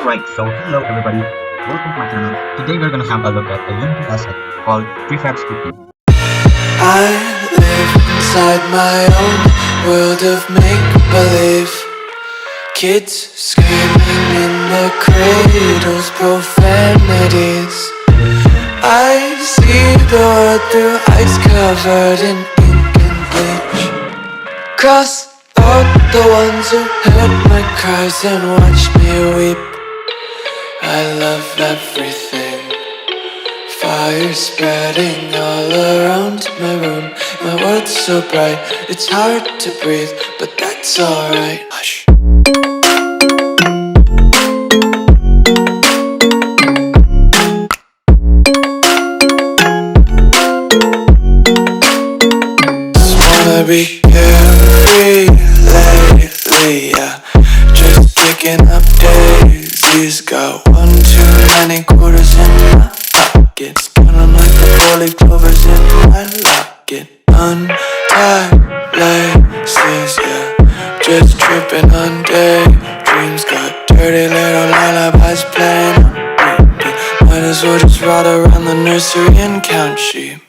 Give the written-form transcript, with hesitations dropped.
Alright, so hello everybody, welcome to my channel. Today we're gonna have a look at a Unity asset called Prefab Script. I live inside my own world of make-believe. Kids screaming in their cradles, profanities. I see the world through ice covered in ink and bleach. Cross out the ones who heard my cries and watched me weep. I love everything. Fire spreading all around my room. My world's so bright, it's hard to breathe, but that's alright. Hush. Just wanna be carefree lately, yeah. Just kicking up daisies. Got one too many quarters in my pocket. Spinning like the four-leaf clovers in my locket. Untied laces, yeah. Just tripping on daydreams. Got dirty little lullabies playing on repeat. Might as well just ride around the nursery and count sheep.